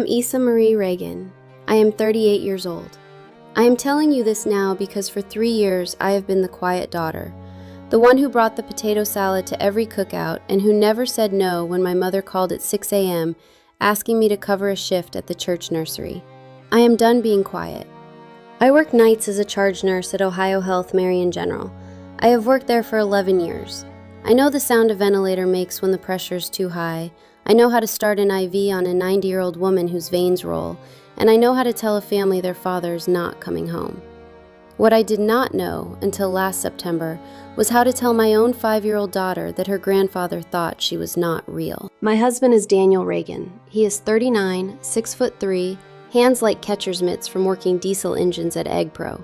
am Issa Marie Reagan. I am 38 years old. I am telling you this now because for 3 years I have been the quiet daughter, the one who brought the potato salad to every cookout and who never said no when my mother called at 6 a.m. asking me to cover a shift at the church nursery. I am done being quiet. I work nights as a charge nurse at Ohio Health Marion General. I have worked there for 11 years. I know the sound a ventilator makes when the pressure is too high. I know how to start an IV on a 90-year-old woman whose veins roll, and I know how to tell a family their father is not coming home. What I did not know until last September was how to tell my own 5-year-old daughter that her grandfather thought she was not real. My husband is Daniel Reagan. He is 39, 6'3", hands like catcher's mitts from working diesel engines at AgPro.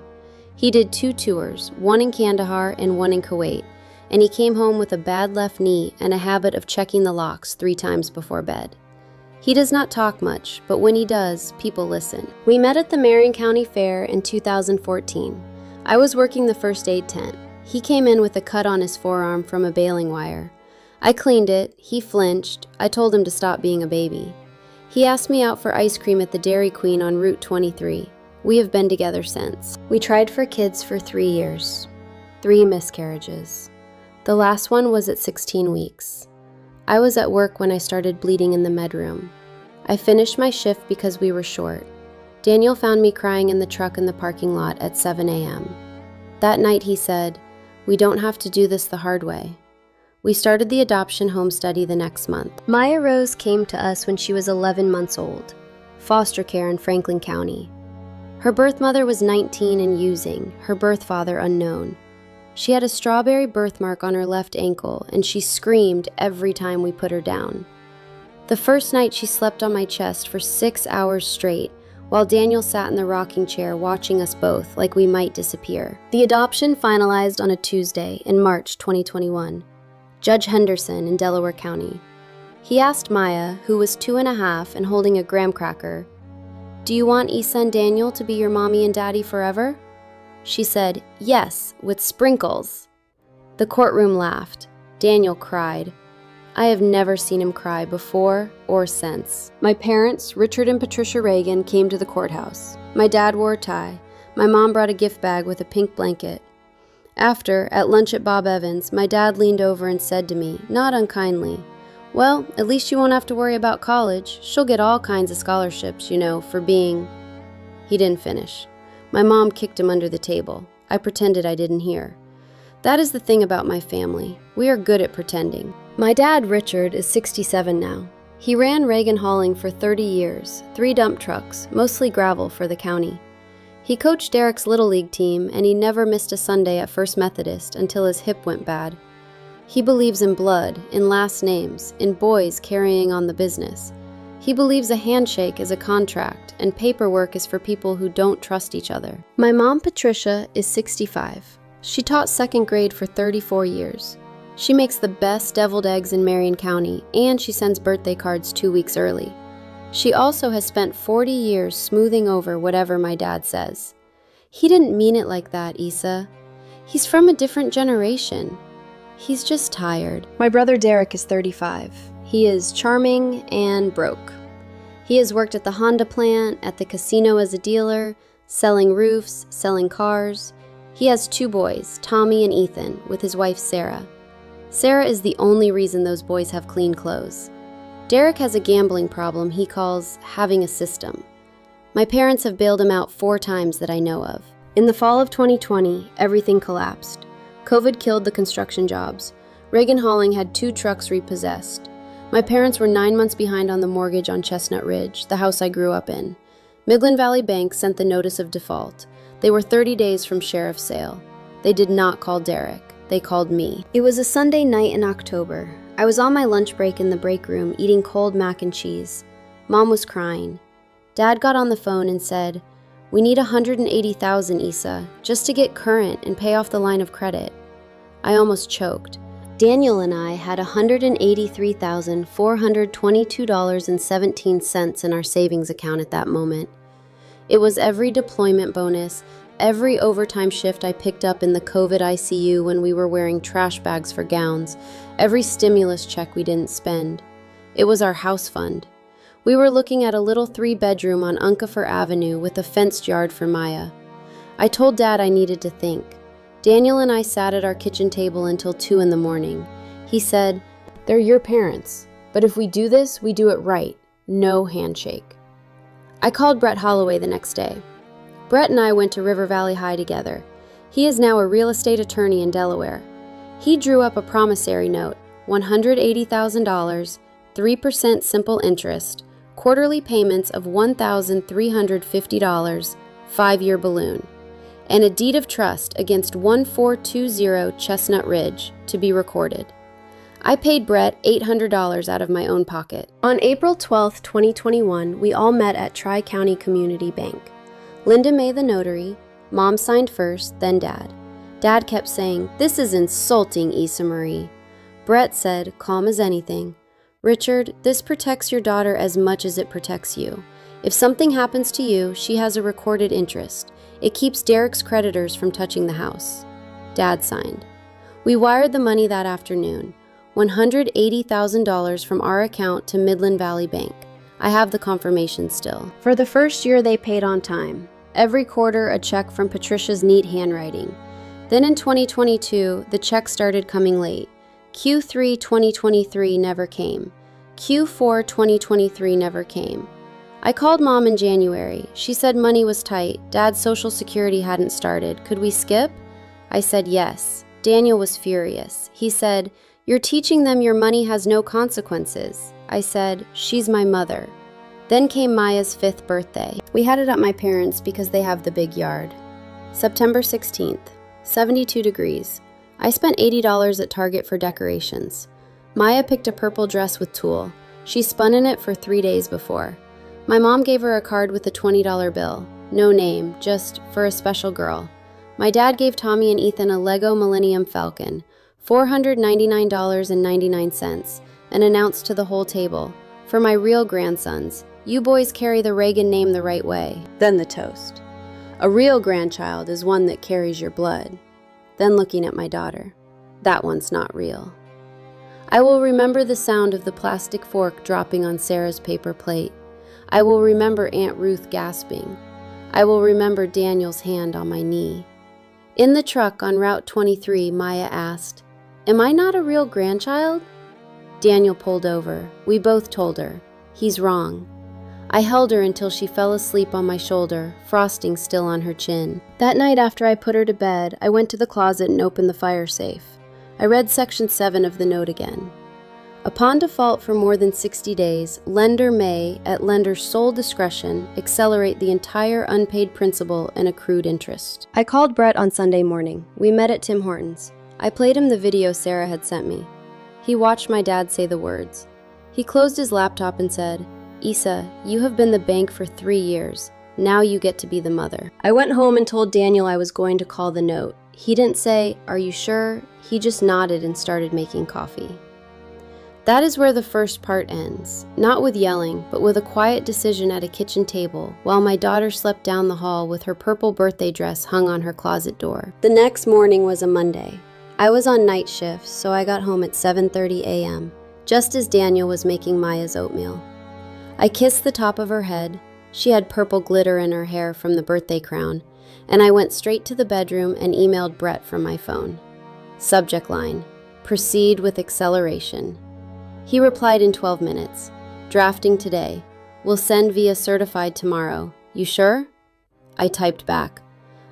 He did 2 tours, one in Kandahar and one in Kuwait, and he came home with a bad left knee and a habit of checking the locks 3 times before bed. He does not talk much, but when he does, people listen. We met at the Marion County Fair in 2014. I was working the first aid tent. He came in with a cut on his forearm from a baling wire. I cleaned it, he flinched, I told him to stop being a baby. He asked me out for ice cream at the Dairy Queen on Route 23. We have been together since. We tried for kids for 3 years. 3 miscarriages. The last one was at 16 weeks. I was at work when I started bleeding in the med room. I finished my shift because we were short. Daniel found me crying in the truck in the parking lot at 7 a.m. That night he said, "We don't have to do this the hard way." We started the adoption home study the next month. Maya Rose came to us when she was 11 months old, foster care in Franklin County. Her birth mother was 19 and using, her birth father unknown. She had a strawberry birthmark on her left ankle, and she screamed every time we put her down. The first night she slept on my chest for 6 hours straight, while Daniel sat in the rocking chair watching us both like we might disappear. The adoption finalized on a Tuesday in March 2021. Judge Henderson in Delaware County. He asked Maya, who was 2.5 and holding a graham cracker, "Do you want Issa and Daniel to be your mommy and daddy forever?" She said, "Yes, with sprinkles." The courtroom laughed. Daniel cried. I have never seen him cry before or since. My parents, Richard and Patricia Reagan, came to the courthouse. My dad wore a tie. My mom brought a gift bag with a pink blanket. After, at lunch at Bob Evans, my dad leaned over and said to me, not unkindly, "Well, at least you won't have to worry about college. She'll get all kinds of scholarships, you know, for being..." He didn't finish. My mom kicked him under the table. I pretended I didn't hear. That is the thing about my family. We are good at pretending. My dad, Richard, is 67 now. He ran Reagan Hauling for 30 years, 3 dump trucks, mostly gravel for the county. He coached Derek's Little League team, and he never missed a Sunday at First Methodist until his hip went bad. He believes in blood, in last names, in boys carrying on the business. He believes a handshake is a contract, and paperwork is for people who don't trust each other. My mom, Patricia, is 65. She taught 2nd grade for 34 years. She makes the best deviled eggs in Marion County, and she sends birthday cards 2 weeks early. She also has spent 40 years smoothing over whatever my dad says. He didn't mean it like that, Issa. He's from a different generation. He's just tired. My brother Derek is 35. He is charming and broke. He has worked at the Honda plant, at the casino as a dealer, selling roofs, selling cars. He has 2 boys, Tommy and Ethan, with his wife Sarah. Sarah is the only reason those boys have clean clothes. Derek has a gambling problem he calls having a system. My parents have bailed him out 4 times that I know of. In the fall of 2020, everything collapsed. COVID killed the construction jobs. Reagan Hauling had 2 trucks repossessed. My parents were 9 months behind on the mortgage on Chestnut Ridge, the house I grew up in. Midland Valley Bank sent the notice of default. They were 30 days from sheriff's sale. They did not call Derek. They called me. It was a Sunday night in October. I was on my lunch break in the break room eating cold mac and cheese. Mom was crying. Dad got on the phone and said, "We need $180,000, Issa, just to get current and pay off the line of credit." I almost choked. Daniel and I had $183,422.17 in our savings account at that moment. It was every deployment bonus, every overtime shift I picked up in the COVID ICU when we were wearing trash bags for gowns, every stimulus check we didn't spend. It was our house fund. We were looking at a little 3-bedroom on Uncafer Avenue with a fenced yard for Maya. I told Dad I needed to think. Daniel and I sat at our kitchen table until 2 in the morning. He said, "They're your parents, but if we do this, we do it right. No handshake." I called Brett Holloway the next day. Brett and I went to River Valley High together. He is now a real estate attorney in Delaware. He drew up a promissory note, $180,000, 3% simple interest, quarterly payments of $1,350, 5-year balloon, and a deed of trust against 1420 Chestnut Ridge to be recorded. I paid Brett $800 out of my own pocket. On April 12, 2021, we all met at Tri-County Community Bank. Linda May, the notary, Mom signed first, then Dad. Dad kept saying, "This is insulting, Issa Marie." Brett said, calm as anything, "Richard, this protects your daughter as much as it protects you. If something happens to you, she has a recorded interest. It keeps Derek's creditors from touching the house." Dad signed. We wired the money that afternoon, $180,000 from our account to Midland Valley Bank. I have the confirmation still. For the first year, they paid on time. Every quarter, a check from Patricia's neat handwriting. Then in 2022, the check started coming late. Q3 2023 never came. Q4 2023 never came. I called Mom in January. She said money was tight. Dad's Social Security hadn't started. Could we skip? I said yes. Daniel was furious. He said, "You're teaching them your money has no consequences." I said, "She's my mother." Then came Maya's 5th birthday. We had it at my parents' because they have the big yard. September 16th, 72 degrees. I spent $80 at Target for decorations. Maya picked a purple dress with tulle. She spun in it for 3 days before. My mom gave her a card with a $20 bill. No name, just for a special girl. My dad gave Tommy and Ethan a Lego Millennium Falcon, $499.99, and announced to the whole table, "For my real grandsons, you boys carry the Reagan name the right way." Then the toast. A real grandchild is one that carries your blood. Then looking at my daughter, that one's not real. I will remember the sound of the plastic fork dropping on Sarah's paper plate. I will remember Aunt Ruth gasping. I will remember Daniel's hand on my knee. In the truck on Route 23, Maya asked, "Am I not a real grandchild?" Daniel pulled over. We both told her, "He's wrong." I held her until she fell asleep on my shoulder, frosting still on her chin. That night after I put her to bed, I went to the closet and opened the fire safe. I read Section 7 of the note again. Upon default for more than 60 days, lender may, at lender's sole discretion, accelerate the entire unpaid principal and accrued interest. I called Brett on Sunday morning. We met at Tim Hortons. I played him the video Sarah had sent me. He watched my dad say the words. He closed his laptop and said, "Issa, you have been the bank for 3 years. Now you get to be the mother." I went home and told Daniel I was going to call the note. He didn't say, "Are you sure?" He just nodded and started making coffee. That is where the first part ends, not with yelling, but with a quiet decision at a kitchen table while my daughter slept down the hall with her purple birthday dress hung on her closet door. The next morning was a Monday. I was on night shift, so I got home at 7:30 a.m., just as Daniel was making Maya's oatmeal. I kissed the top of her head. She had purple glitter in her hair from the birthday crown, and I went straight to the bedroom and emailed Brett from my phone. Subject line, "Proceed with acceleration." He replied in 12 minutes. "Drafting today. Will send via certified tomorrow. You sure?" I typed back.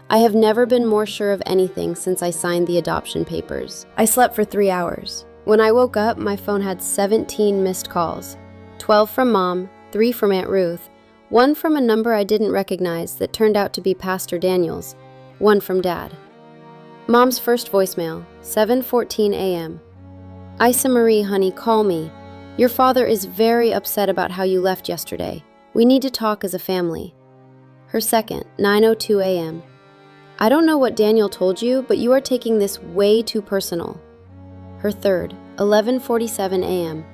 I have never been more sure of anything since I signed the adoption papers. I slept for 3 hours. When I woke up, my phone had 17 missed calls. 12 from Mom, 3 from Aunt Ruth, 1 from a number I didn't recognize that turned out to be Pastor Daniel's, 1 from Dad. Mom's first voicemail, 7:14 a.m. "Issa Marie, honey, call me. Your father is very upset about how you left yesterday. We need to talk as a family." Her second, 9:02 a.m. "I don't know what Daniel told you, but you are taking this way too personal." Her third, 11:47 a.m.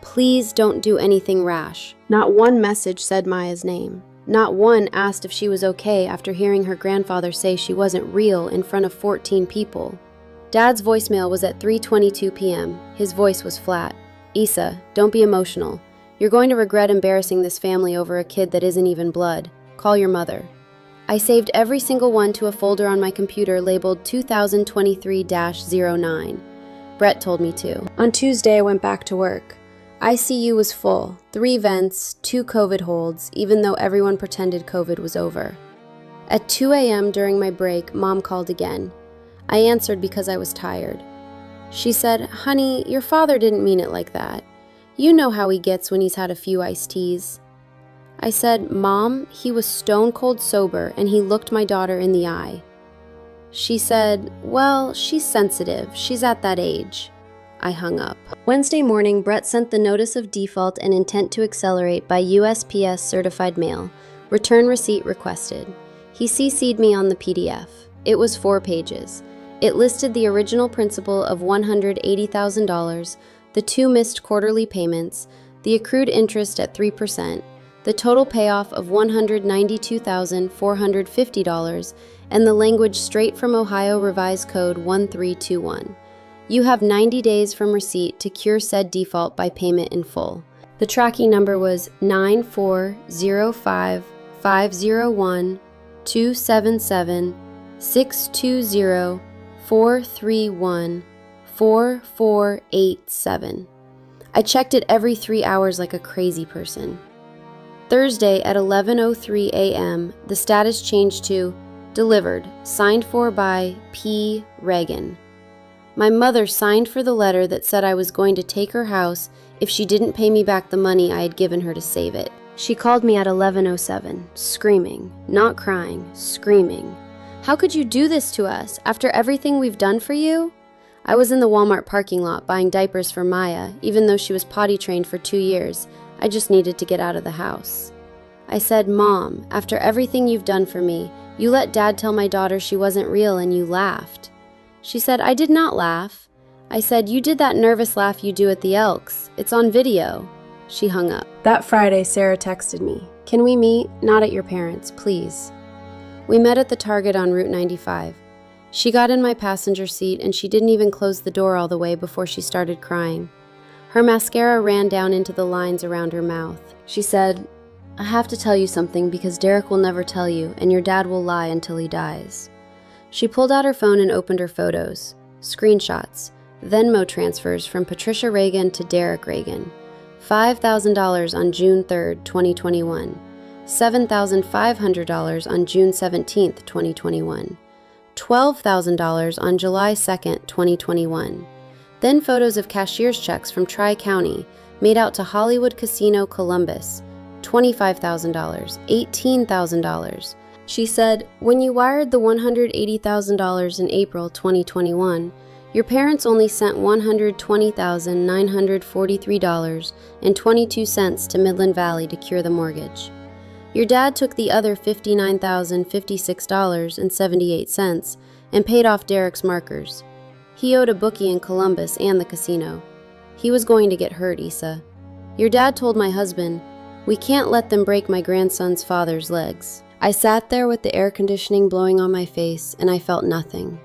"Please don't do anything rash." Not one message said Maya's name. Not one asked if she was okay after hearing her grandfather say she wasn't real in front of 14 people. Dad's voicemail was at 3:22 p.m. His voice was flat. "Issa, don't be emotional. You're going to regret embarrassing this family over a kid that isn't even blood. Call your mother. I saved every single one to a folder on my computer labeled 2023-09. Brett told me to. On Tuesday, I went back to work. ICU was full, 3 vents, 2 COVID holds, even though everyone pretended COVID was over. At 2 a.m. during my break, Mom called again. I answered because I was tired. She said, "Honey, your father didn't mean it like that. You know how he gets when he's had a few iced teas." I said, "Mom, he was stone cold sober and he looked my daughter in the eye." She said, "Well, she's sensitive. She's at that age." I hung up. Wednesday morning, Brett sent the notice of default and intent to accelerate by USPS certified mail. Return receipt requested. He CC'd me on the PDF. It was 4 pages. It listed the original principal of $180,000, the 2 missed quarterly payments, the accrued interest at 3%, the total payoff of $192,450, and the language straight from Ohio Revised Code 1321. You have 90 days from receipt to cure said default by payment in full. The tracking number was 9405501277620431447. I checked it every 3 hours like a crazy person. Thursday at 11:03 a.m., the status changed to delivered, signed for by P. Reagan. My mother signed for the letter that said I was going to take her house if she didn't pay me back the money I had given her to save it. She called me at 11:07, screaming, not crying, screaming. "How could you do this to us after everything we've done for you?" I was in the Walmart parking lot buying diapers for Maya, even though she was potty trained for 2 years. I just needed to get out of the house. I said, "Mom, after everything you've done for me, you let Dad tell my daughter she wasn't real and you laughed." She said, "I did not laugh." I said, "You did that nervous laugh you do at the Elks. It's on video." She hung up. That Friday, Sarah texted me, "Can we meet? Not at your parents', please." We met at the Target on Route 95. She got in my passenger seat and she didn't even close the door all the way before she started crying. Her mascara ran down into the lines around her mouth. She said, "I have to tell you something because Derek will never tell you and your dad will lie until he dies." She pulled out her phone and opened her photos, screenshots, Venmo transfers from Patricia Reagan to Derek Reagan. $5,000 on June 3rd, 2021. $7,500 on June 17th, 2021. $12,000 on July 2nd, 2021. Then photos of cashier's checks from Tri-County made out to Hollywood Casino Columbus. $25,000, $18,000. She said, "When you wired the $180,000 in April 2021, your parents only sent $120,943.22 to Midland Valley to cure the mortgage. Your dad took the other $59,056.78 and paid off Derek's markers. He owed a bookie in Columbus and the casino. He was going to get hurt, Issa. Your dad told my husband, 'We can't let them break my grandson's father's legs.'" I sat there with the air conditioning blowing on my face, and I felt nothing.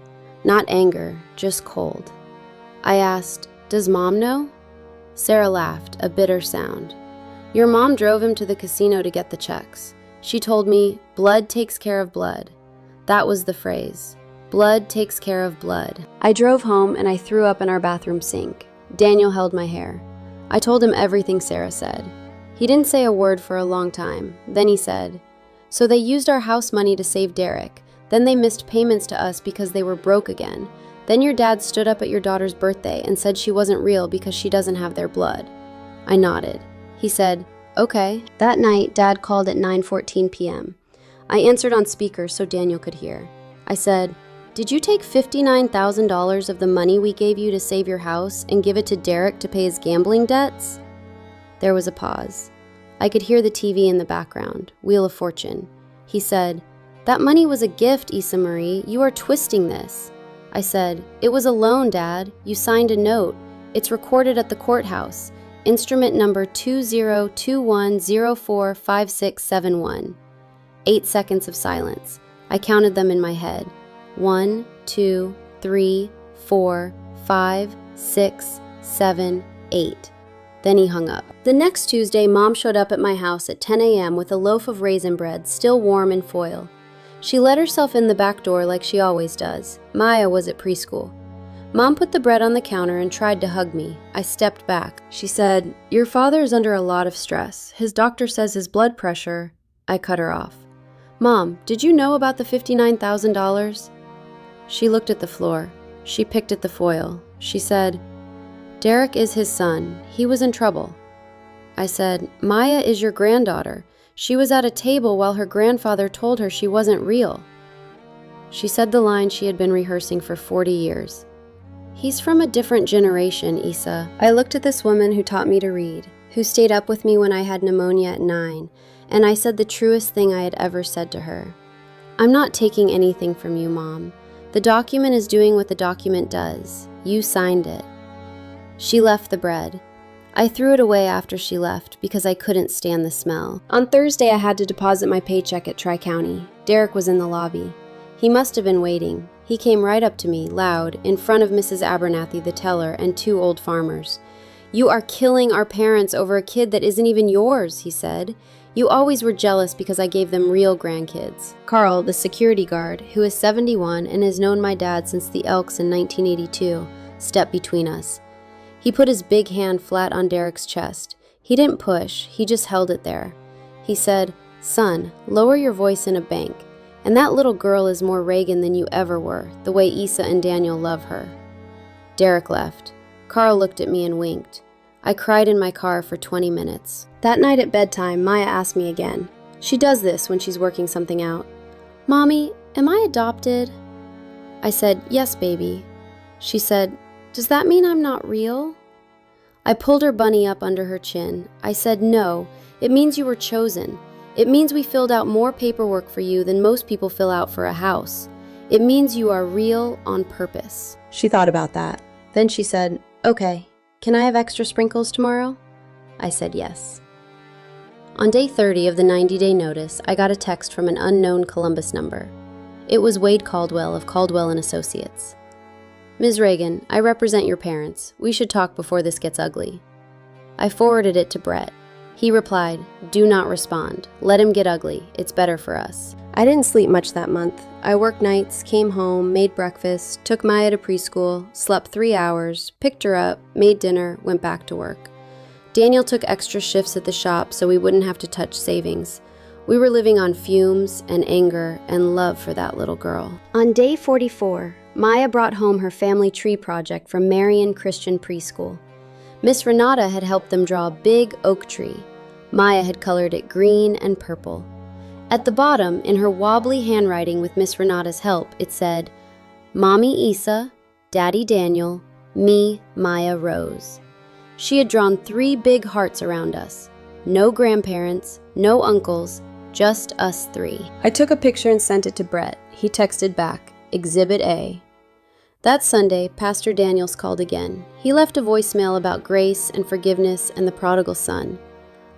Not anger, just cold. I asked, "Does Mom know?" Sarah laughed, a bitter sound. "Your mom drove him to the casino to get the checks. She told me, 'Blood takes care of blood.' That was the phrase. Blood takes care of blood." I drove home and I threw up in our bathroom sink. Daniel held my hair. I told him everything Sarah said. He didn't say a word for a long time. Then he said, "So they used our house money to save Derek. Then they missed payments to us because they were broke again. Then your dad stood up at your daughter's birthday and said she wasn't real because she doesn't have their blood." I nodded. He said, "Okay." That night, Dad called at 9:14 p.m. I answered on speaker so Daniel could hear. I said, "Did you take $59,000 of the money we gave you to save your house and give it to Derek to pay his gambling debts?" There was a pause. I could hear the TV in the background, Wheel of Fortune. He said, "That money was a gift, Issa Marie. You are twisting this." I said, "It was a loan, Dad. You signed a note. It's recorded at the courthouse. Instrument number 2021045671. 8 seconds of silence. I counted them in my head. 1, 2, 3, 4, 5, 6, 7, 8. Then he hung up. The next Tuesday, Mom showed up at my house at 10 a.m. with a loaf of raisin bread, still warm in foil. She let herself in the back door like she always does. Maya was at preschool. Mom put the bread on the counter and tried to hug me. I stepped back. She said, "Your father is under a lot of stress. His doctor says his blood pressure." I cut her off. "Mom, did you know about the $59,000? She looked at the floor. She picked at the foil. She said, "Derek is his son. He was in trouble." I said, "Maya is your granddaughter. She was at a table while her grandfather told her she wasn't real." She said the line she had been rehearsing for 40 years. "He's from a different generation, Isa." I looked at this woman who taught me to read, who stayed up with me when I had pneumonia at 9, and I said the truest thing I had ever said to her. "I'm not taking anything from you, Mom. The document is doing what the document does. You signed it." She left the bread. I threw it away after she left because I couldn't stand the smell. On Thursday, I had to deposit my paycheck at Tri-County. Derek was in the lobby. He must have been waiting. He came right up to me, loud, in front of Mrs. Abernathy, the teller, and 2 old farmers. "You are killing our parents over a kid that isn't even yours," he said. "You always were jealous because I gave them real grandkids." Carl, the security guard, who is 71 and has known my dad since the Elks in 1982, stepped between us. He put his big hand flat on Derek's chest. He didn't push, he just held it there. He said, "Son, lower your voice in a bank. And that little girl is more Reagan than you ever were, the way Isa and Daniel love her." Derek left. Carl looked at me and winked. I cried in my car for 20 minutes. That night at bedtime, Maya asked me again. She does this when she's working something out. "Mommy, am I adopted?" I said, "Yes, baby." She said, "Does that mean I'm not real?" I pulled her bunny up under her chin. I said, "No, it means you were chosen. It means we filled out more paperwork for you than most people fill out for a house. It means you are real on purpose." She thought about that. Then she said, "Okay, can I have extra sprinkles tomorrow?" I said yes. On day 30 of the 90-day notice, I got a text from an unknown Columbus number. It was Wade Caldwell of Caldwell & Associates. "Ms. Reagan, I represent your parents. We should talk before this gets ugly." I forwarded it to Brett. He replied, "Do not respond. Let him get ugly. It's better for us." I didn't sleep much that month. I worked nights, came home, made breakfast, took Maya to preschool, slept 3 hours, picked her up, made dinner, went back to work. Daniel took extra shifts at the shop so we wouldn't have to touch savings. We were living on fumes and anger and love for that little girl. On day 44, Maya brought home her family tree project from Marion Christian Preschool. Miss Renata had helped them draw a big oak tree. Maya had colored it green and purple. At the bottom, in her wobbly handwriting with Miss Renata's help, it said, "Mommy Isa, Daddy Daniel, me, Maya Rose." She had drawn 3 big hearts around us. No grandparents, no uncles, just us 3. I took a picture and sent it to Brett. He texted back, "Exhibit A." That Sunday, Pastor Daniels called again. He left a voicemail about grace and forgiveness and the prodigal son.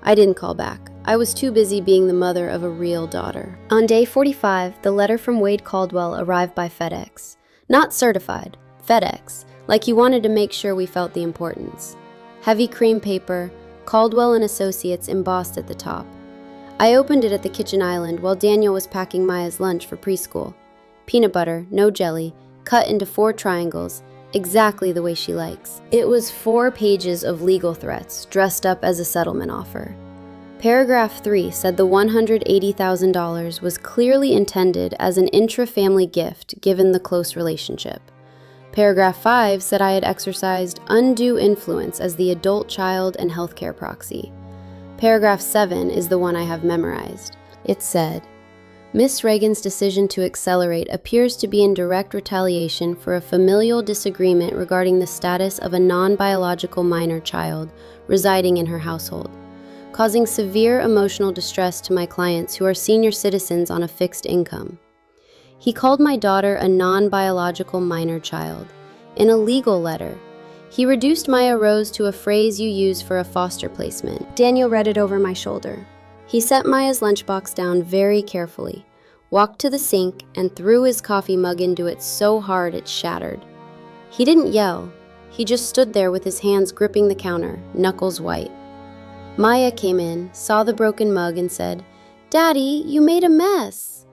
I didn't call back. I was too busy being the mother of a real daughter. On day 45, the letter from Wade Caldwell arrived by FedEx. Not certified, FedEx, like he wanted to make sure we felt the importance. Heavy cream paper, Caldwell & Associates embossed at the top. I opened it at the kitchen island while Daniel was packing Maya's lunch for preschool. Peanut butter, no jelly, cut into 4 triangles, exactly the way she likes. It was 4 pages of legal threats dressed up as a settlement offer. Paragraph 3 said the $180,000 was clearly intended as an intra-family gift given the close relationship. Paragraph 5 said I had exercised undue influence as the adult child and healthcare proxy. Paragraph 7 is the one I have memorized. It said, "Miss Reagan's decision to accelerate appears to be in direct retaliation for a familial disagreement regarding the status of a non-biological minor child residing in her household, causing severe emotional distress to my clients who are senior citizens on a fixed income." He called my daughter a non-biological minor child. In a legal letter, he reduced Maya Rose to a phrase you use for a foster placement. Daniel read it over my shoulder. He set Maya's lunchbox down very carefully, walked to the sink, and threw his coffee mug into it so hard it shattered. He didn't yell. He just stood there with his hands gripping the counter, knuckles white. Maya came in, saw the broken mug, and said, "Daddy, you made a mess."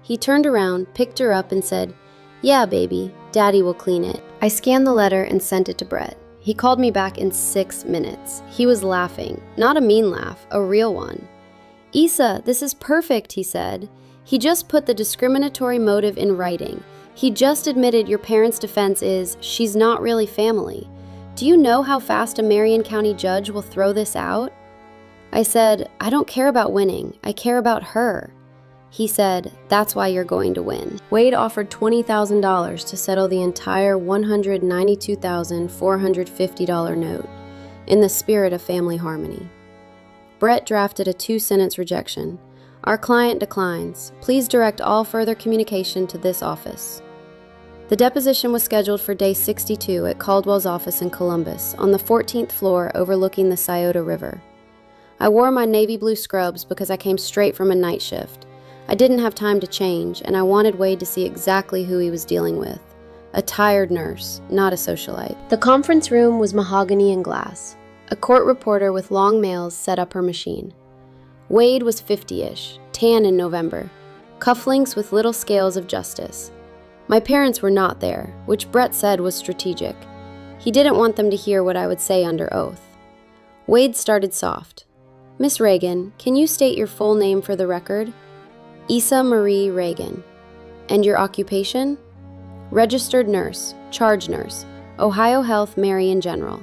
He turned around, picked her up, and said, "Yeah, baby, Daddy will clean it." I scanned the letter and sent it to Brett. He called me back in 6 minutes. He was laughing. Not a mean laugh, a real one. "Isa, this is perfect," he said. "He just put the discriminatory motive in writing. He just admitted your parents' defense is, she's not really family. Do you know how fast a Marion County judge will throw this out?" I said, "I don't care about winning. I care about her." He said, "That's why you're going to win." Wade offered $20,000 to settle the entire $192,450 note, in the spirit of family harmony. Brett drafted a 2-sentence rejection. "Our client declines. Please direct all further communication to this office." The deposition was scheduled for day 62 at Caldwell's office in Columbus, on the 14th floor overlooking the Scioto River. I wore my navy blue scrubs because I came straight from a night shift. I didn't have time to change, and I wanted Wade to see exactly who he was dealing with. A tired nurse, not a socialite. The conference room was mahogany and glass. A court reporter with long nails set up her machine. Wade was 50-ish, tan in November, cufflinks with little scales of justice. My parents were not there, which Brett said was strategic. He didn't want them to hear what I would say under oath. Wade started soft. "Miss Reagan, can you state your full name for the record?" "Isa Marie Reagan." "And your occupation?" "Registered nurse, charge nurse, Ohio Health Marion General."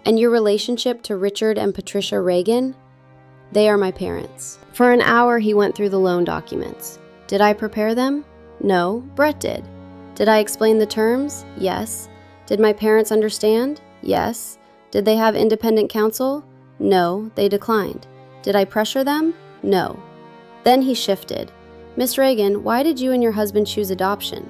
"And your relationship to Richard and Patricia Reagan?" "They are my parents." For an hour he went through the loan documents. Did I prepare them? No, Brett did. Did I explain the terms? Yes. Did my parents understand? Yes. Did they have independent counsel? No, they declined. Did I pressure them? No. Then he shifted. "Miss Reagan, why did you and your husband choose adoption?"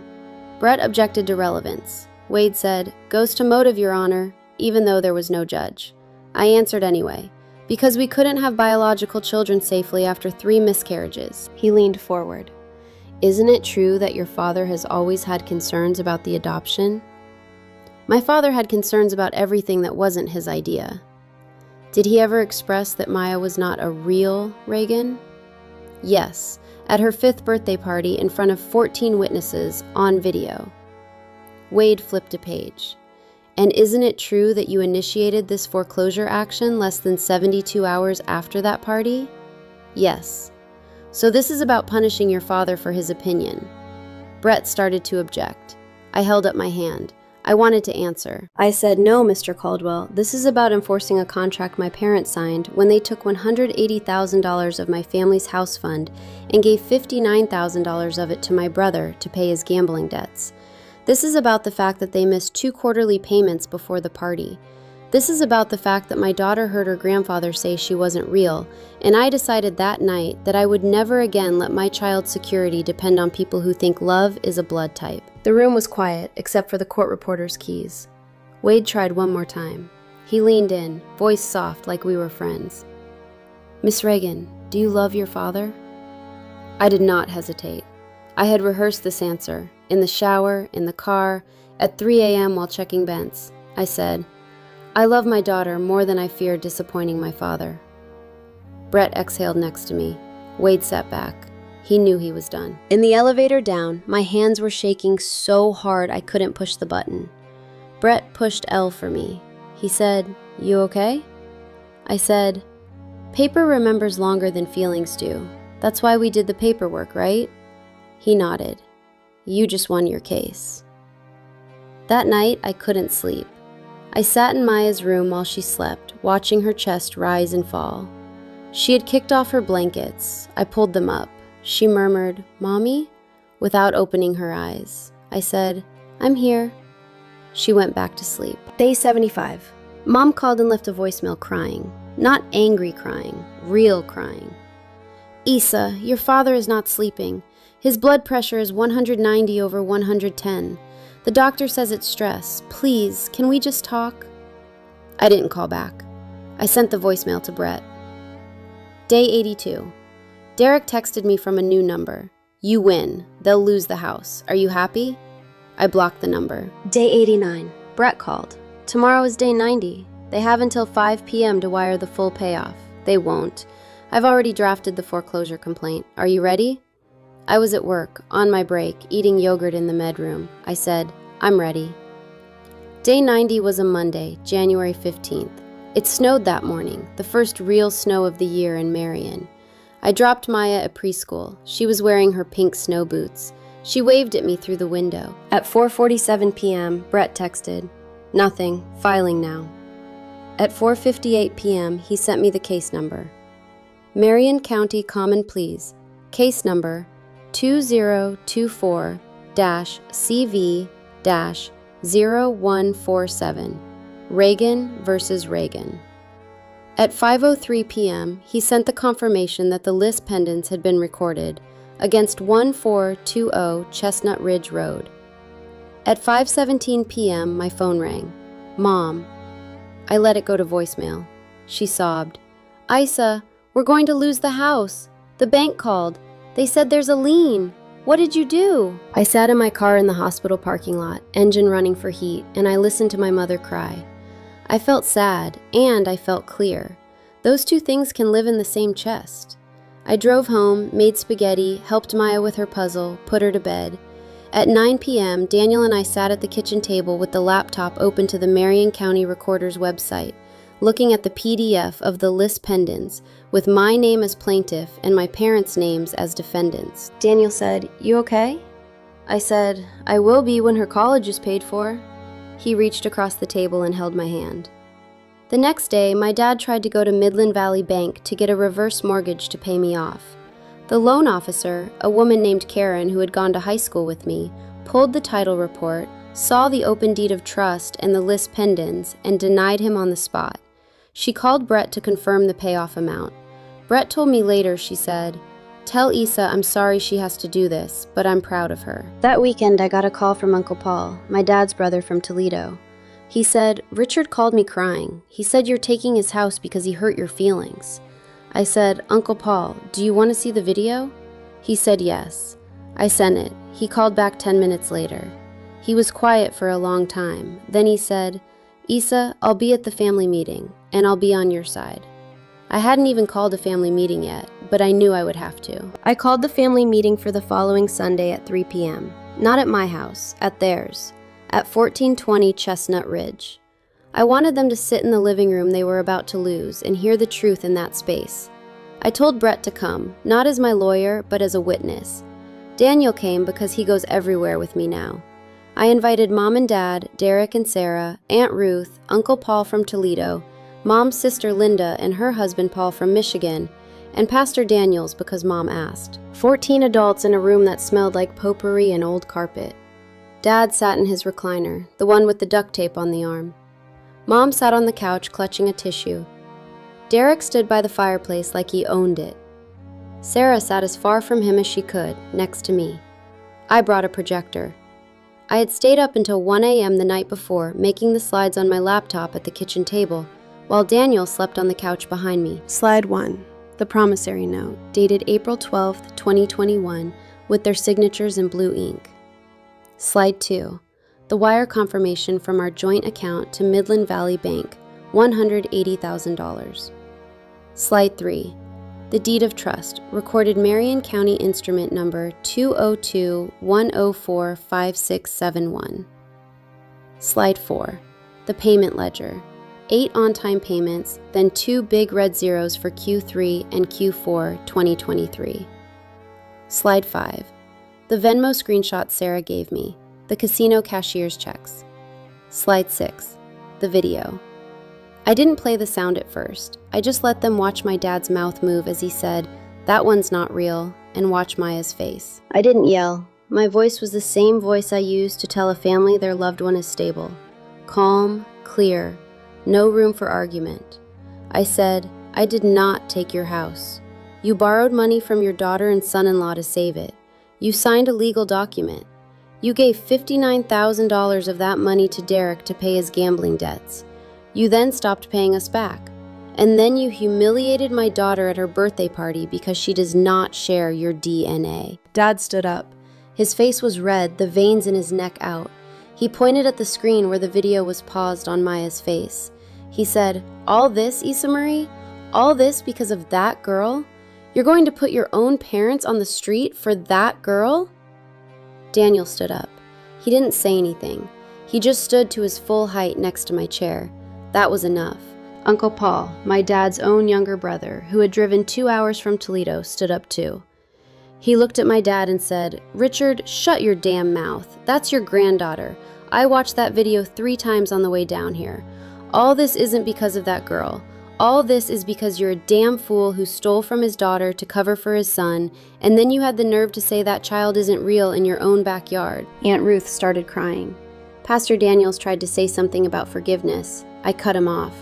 Brett objected to relevance. Wade said, "Goes to motive, Your Honor," even though there was no judge. I answered anyway, "Because we couldn't have biological children safely after 3 miscarriages." He leaned forward. "Isn't it true that your father has always had concerns about the adoption?" My father had concerns about everything that wasn't his idea. Did he ever express that Maya was not a real Reagan? Yes, at her 5th birthday party in front of 14 witnesses on video. Wade flipped a page. "And isn't it true that you initiated this foreclosure action less than 72 hours after that party?" Yes. "So this is about punishing your father for his opinion." Brett started to object. I held up my hand. I wanted to answer. I said, "No, Mr. Caldwell, this is about enforcing a contract my parents signed when they took $180,000 of my family's house fund and gave $59,000 of it to my brother to pay his gambling debts. This is about the fact that they missed 2 quarterly payments before the party. This is about the fact that my daughter heard her grandfather say she wasn't real, and I decided that night that I would never again let my child's security depend on people who think love is a blood type." The room was quiet, except for the court reporter's keys. Wade tried one more time. He leaned in, voice soft like we were friends. "Miss Reagan, do you love your father?" I did not hesitate. I had rehearsed this answer, in the shower, in the car, at 3 a.m. while checking Bents. I said, "I love my daughter more than I fear disappointing my father." Brett exhaled next to me. Wade sat back. He knew he was done. In the elevator down, my hands were shaking so hard I couldn't push the button. Brett pushed L for me. He said, "You okay?" I said, "Paper remembers longer than feelings do. That's why we did the paperwork, right?" He nodded. "You just won your case." That night, I couldn't sleep. I sat in Maya's room while she slept, watching her chest rise and fall. She had kicked off her blankets. I pulled them up. She murmured, "Mommy?" without opening her eyes. I said, "I'm here." She went back to sleep. Day 75. Mom called and left a voicemail crying. Not angry crying, real crying. "Isa, your father is not sleeping. His blood pressure is 190 over 110. The doctor says it's stress. Please, can we just talk?" I didn't call back. I sent the voicemail to Brett. Day 82. Derek texted me from a new number. "You win. They'll lose the house. Are you happy?" I blocked the number. Day 89. Brett called. Tomorrow is day 90. They have until 5 p.m. to wire the full payoff. They won't. I've already drafted the foreclosure complaint. Are you ready? I was at work, on my break, eating yogurt in the med room. I said, I'm ready. Day 90 was a Monday, January 15th. It snowed that morning, the first real snow of the year in Marion. I dropped Maya at preschool. She was wearing her pink snow boots. She waved at me through the window. At 4:47 p.m., Brett texted, Nothing, filing now. At 4:58 p.m., he sent me the case number. Marion County Common Pleas, case number 2024-CV-0147, Reagan versus Reagan. At 5:03 p.m., he sent the confirmation that the list pendants had been recorded against 1420 Chestnut Ridge Road. At 5:17 p.m., my phone rang. Mom. I let it go to voicemail. She sobbed. Isa, we're going to lose the house. The bank called. They said there's a lien. What did you do? I sat in my car in the hospital parking lot, engine running for heat, and I listened to my mother cry. I felt sad, and I felt clear. Those two things can live in the same chest. I drove home, made spaghetti, helped Maya with her puzzle, put her to bed. At 9 p.m., Daniel and I sat at the kitchen table with the laptop open to the Marion County Recorder's website, looking at the PDF of the list pendants, with my name as plaintiff and my parents' names as defendants. Daniel said, You okay? I said, I will be when her college is paid for. He reached across the table and held my hand. The next day, my dad tried to go to Midland Valley Bank to get a reverse mortgage to pay me off. The loan officer, a woman named Karen who had gone to high school with me, pulled the title report, saw the open deed of trust and the list pendants, and denied him on the spot. She called Brett to confirm the payoff amount. Brett told me later, she said, Tell Isa I'm sorry she has to do this, but I'm proud of her. That weekend, I got a call from Uncle Paul, my dad's brother from Toledo. He said, Richard called me crying. He said you're taking his house because he hurt your feelings. I said, Uncle Paul, do you want to see the video? He said yes. I sent it. He called back 10 minutes later. He was quiet for a long time. Then he said, Isa, I'll be at the family meeting, and I'll be on your side. I hadn't even called a family meeting yet, but I knew I would have to. I called the family meeting for the following Sunday at 3 p.m. Not at my house, at theirs, at 1420 Chestnut Ridge. I wanted them to sit in the living room they were about to lose and hear the truth in that space. I told Brett to come, not as my lawyer, but as a witness. Daniel came because he goes everywhere with me now. I invited Mom and Dad, Derek and Sarah, Aunt Ruth, Uncle Paul from Toledo, Mom's sister Linda and her husband Paul from Michigan, and Pastor Daniels because Mom asked. 14 adults in a room that smelled like potpourri and old carpet. Dad sat in his recliner, the one with the duct tape on the arm. Mom sat on the couch clutching a tissue. Derek stood by the fireplace like he owned it. Sarah sat as far from him as she could, next to me. I brought a projector. I had stayed up until 1 a.m. the night before, making the slides on my laptop at the kitchen table, while Daniel slept on the couch behind me. Slide 1. The promissory note, dated April 12, 2021, with their signatures in blue ink. Slide 2. The wire confirmation from our joint account to Midland Valley Bank, $180,000. Slide 3. The deed of trust, recorded Marion County Instrument Number 202-104-5671. Slide 4. The payment ledger, 8 on-time payments, then 2 big red zeros for Q3 and Q4 2023. Slide 5. The Venmo screenshot Sarah gave me, the casino cashier's checks. Slide 6. The video. I didn't play the sound at first. I just let them watch my dad's mouth move as he said, "That one's not real," and watch Maya's face. I didn't yell. My voice was the same voice I used to tell a family their loved one is stable. Calm, clear, no room for argument. I said, "I did not take your house. You borrowed money from your daughter and son-in-law to save it. You signed a legal document. You gave $59,000 of that money to Derek to pay his gambling debts. You then stopped paying us back. And then you humiliated my daughter at her birthday party because she does not share your DNA." Dad stood up. His face was red, the veins in his neck out. He pointed at the screen where the video was paused on Maya's face. He said, "All this, Issa Marie? All this because of that girl? You're going to put your own parents on the street for that girl?" Daniel stood up. He didn't say anything. He just stood to his full height next to my chair. That was enough. Uncle Paul, my dad's own younger brother, who had driven 2 hours from Toledo, stood up too. He looked at my dad and said, "Richard, shut your damn mouth. That's your granddaughter. I watched that video 3 times on the way down here. All this isn't because of that girl. All this is because you're a damn fool who stole from his daughter to cover for his son, and then you had the nerve to say that child isn't real in your own backyard." Aunt Ruth started crying. Pastor Daniels tried to say something about forgiveness. I cut him off.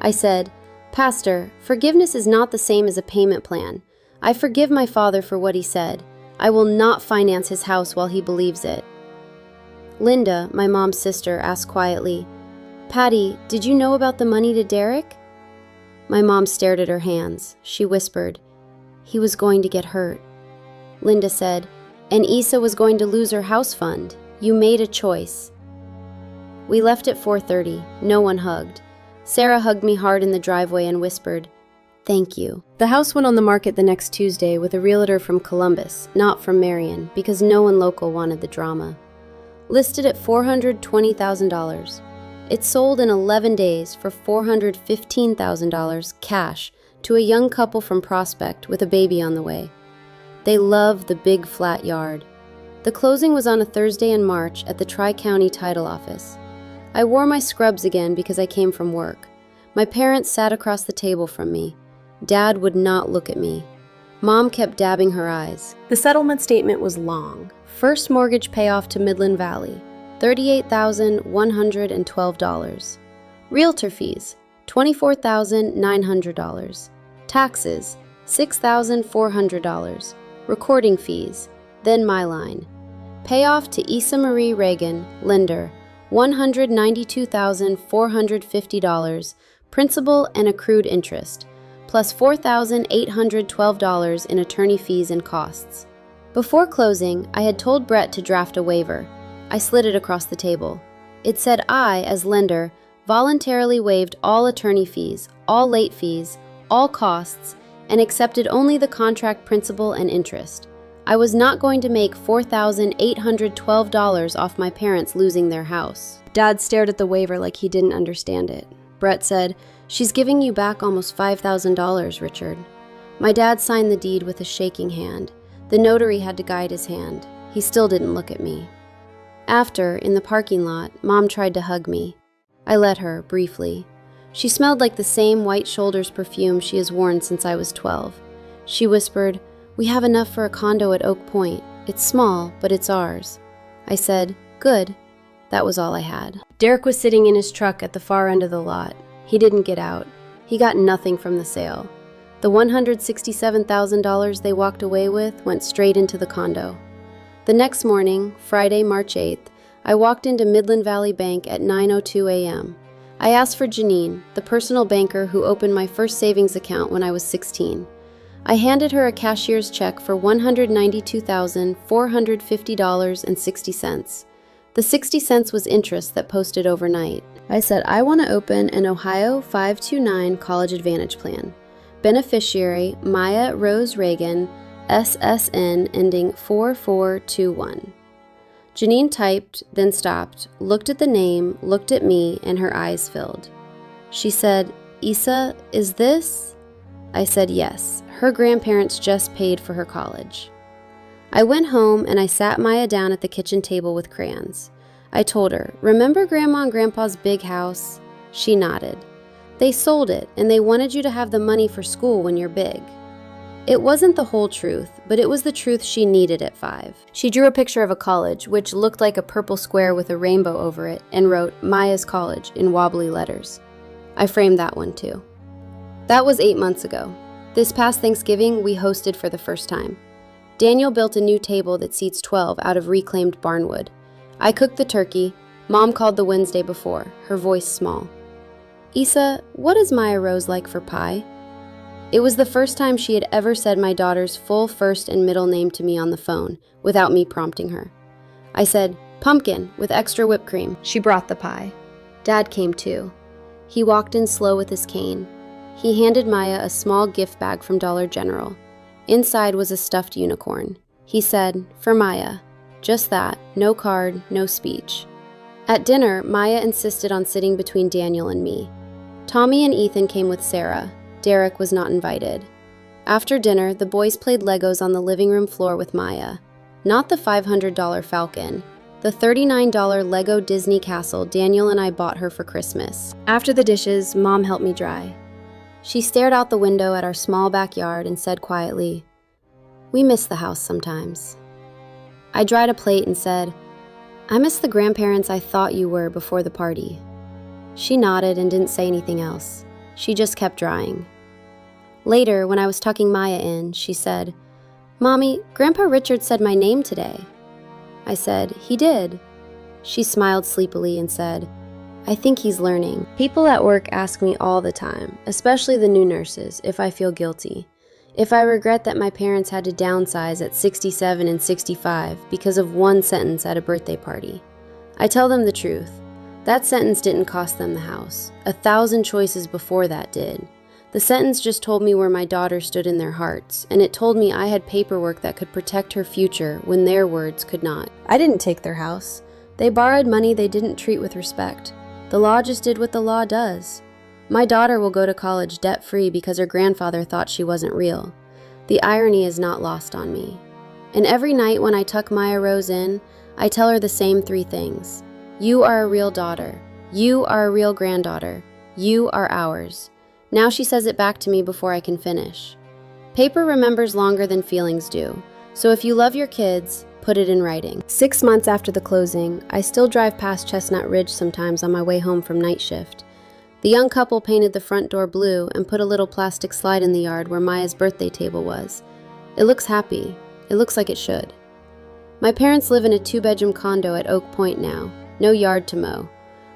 I said, "Pastor, forgiveness is not the same as a payment plan. I forgive my father for what he said. I will not finance his house while he believes it." Linda, my mom's sister, asked quietly, "Patty, did you know about the money to Derek?" My mom stared at her hands. She whispered, "He was going to get hurt." Linda said, "And Issa was going to lose her house fund. You made a choice." We left at 4:30. No one hugged. Sarah hugged me hard in the driveway and whispered, "Thank you." The house went on the market the next Tuesday with a realtor from Columbus, not from Marion, because no one local wanted the drama. Listed at $420,000. It sold in 11 days for $415,000 cash to a young couple from Prospect with a baby on the way. They love the big flat yard. The closing was on a Thursday in March at the Tri-County Title Office. I wore my scrubs again because I came from work. My parents sat across the table from me. Dad would not look at me. Mom kept dabbing her eyes. The settlement statement was long. First mortgage payoff to Midland Valley, $38,112. Realtor fees, $24,900. Taxes, $6,400. Recording fees, then my line. Payoff to Issa Marie Reagan, lender, $192,450, principal and accrued interest, plus $4,812 in attorney fees and costs. Before closing, I had told Brett to draft a waiver. I slid it across the table. It said I, as lender, voluntarily waived all attorney fees, all late fees, all costs, and accepted only the contract principal and interest. I was not going to make $4,812 off my parents losing their house. Dad stared at the waiver like he didn't understand it. Brett said, "She's giving you back almost $5,000, Richard." My dad signed the deed with a shaking hand. The notary had to guide his hand. He still didn't look at me. After, in the parking lot, Mom tried to hug me. I let her, briefly. She smelled like the same White Shoulders perfume she has worn since I was 12. She whispered, "We have enough for a condo at Oak Point. It's small, but it's ours." I said, "Good." That was all I had. Derek was sitting in his truck at the far end of the lot. He didn't get out. He got nothing from the sale. The $167,000 they walked away with went straight into the condo. The next morning, Friday, March 8th, I walked into Midland Valley Bank at 9:02 a.m. I asked for Janine, the personal banker who opened my first savings account when I was 16. I handed her a cashier's check for $192,450.60. The 60 cents was interest that posted overnight. I said, "I want to open an Ohio 529 College Advantage plan. Beneficiary, Maya Rose Reagan, SSN ending 4421. Janine typed, then stopped, looked at the name, looked at me, and her eyes filled. She said, "Issa, is this?" I said yes. Her grandparents just paid for her college. I went home and I sat Maya down at the kitchen table with crayons. I told her, "Remember Grandma and Grandpa's big house?" She nodded. "They sold it and they wanted you to have the money for school when you're big." It wasn't the whole truth, but it was the truth she needed at 5. She drew a picture of a college, which looked like a purple square with a rainbow over it, and wrote, "Maya's College," in wobbly letters. I framed that one too. That was 8 months ago. This past Thanksgiving, we hosted for the first time. Daniel built a new table that seats 12 out of reclaimed barnwood. I cooked the turkey. Mom called the Wednesday before, her voice small. "Issa, what is Maya Rose like for pie?" It was the first time she had ever said my daughter's full first and middle name to me on the phone, without me prompting her. I said, Pumpkin, with extra whipped cream. She brought the pie. Dad came too. He walked in slow with his cane. He handed Maya a small gift bag from Dollar General. Inside was a stuffed unicorn. He said, "For Maya." Just that, no card, no speech. At dinner, Maya insisted on sitting between Daniel and me. Tommy and Ethan came with Sarah. Derek was not invited. After dinner, the boys played Legos on the living room floor with Maya. Not the $500 Falcon, the $39 Lego Disney Castle Daniel and I bought her for Christmas. After the dishes, Mom helped me dry. She stared out the window at our small backyard and said quietly, "We miss the house sometimes." I dried a plate and said, "I miss the grandparents I thought you were before the party." She nodded and didn't say anything else. She just kept drying. Later, when I was tucking Maya in, she said, "Mommy, Grandpa Richard said my name today." I said, "He did." She smiled sleepily and said, "I think he's learning." People at work ask me all the time, especially the new nurses, if I feel guilty. If I regret that my parents had to downsize at 67 and 65 because of one sentence at a birthday party. I tell them the truth. That sentence didn't cost them the house. 1,000 choices before that did. The sentence just told me where my daughter stood in their hearts, and it told me I had paperwork that could protect her future when their words could not. I didn't take their house. They borrowed money they didn't treat with respect. The law just did what the law does. My daughter will go to college debt-free because her grandfather thought she wasn't real. The irony is not lost on me. And every night when I tuck Maya Rose in, I tell her the same 3 things. You are a real daughter. You are a real granddaughter. You are ours. Now she says it back to me before I can finish. Paper remembers longer than feelings do, so if you love your kids, put it in writing. 6 months after the closing, I still drive past Chestnut Ridge sometimes on my way home from night shift. The young couple painted the front door blue and put a little plastic slide in the yard where Maya's birthday table was. It looks happy. It looks like it should. My parents live in a 2-bedroom condo at Oak Point now. No yard to mow.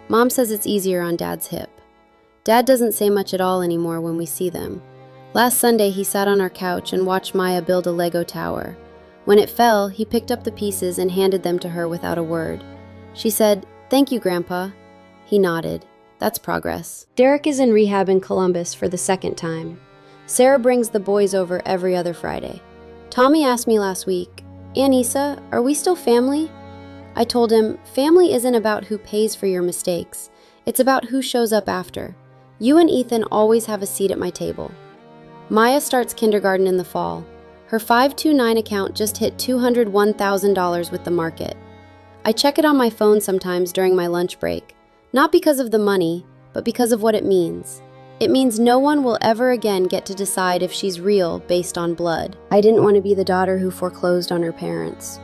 Mom says it's easier on Dad's hip. Dad doesn't say much at all anymore when we see them. Last Sunday, he sat on our couch and watched Maya build a Lego tower. When it fell, he picked up the pieces and handed them to her without a word. She said, "Thank you, Grandpa." He nodded. That's progress. Derek is in rehab in Columbus for the 2nd time. Sarah brings the boys over every other Friday. Tommy asked me last week, "Anissa, are we still family?" I told him, family isn't about who pays for your mistakes. It's about who shows up after. You and Ethan always have a seat at my table. Maya starts kindergarten in the fall. Her 529 account just hit $201,000 with the market. I check it on my phone sometimes during my lunch break, not because of the money, but because of what it means. It means no one will ever again get to decide if she's real based on blood. I didn't want to be the daughter who foreclosed on her parents.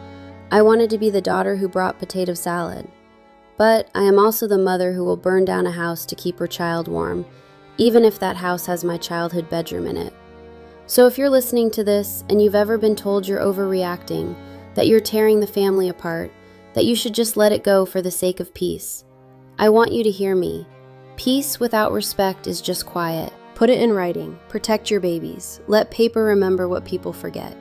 I wanted to be the daughter who brought potato salad. But I am also the mother who will burn down a house to keep her child warm, even if that house has my childhood bedroom in it. So if you're listening to this and you've ever been told you're overreacting, that you're tearing the family apart, that you should just let it go for the sake of peace, I want you to hear me. Peace without respect is just quiet. Put it in writing. Protect your babies. Let paper remember what people forget.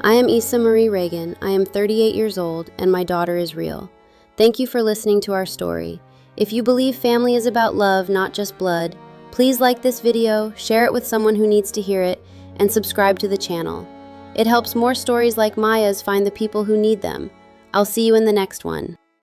I am Issa Marie Reagan. I am 38 years old, and my daughter is real. Thank you for listening to our story. If you believe family is about love, not just blood, please like this video, share it with someone who needs to hear it, and subscribe to the channel. It helps more stories like Maya's find the people who need them. I'll see you in the next one.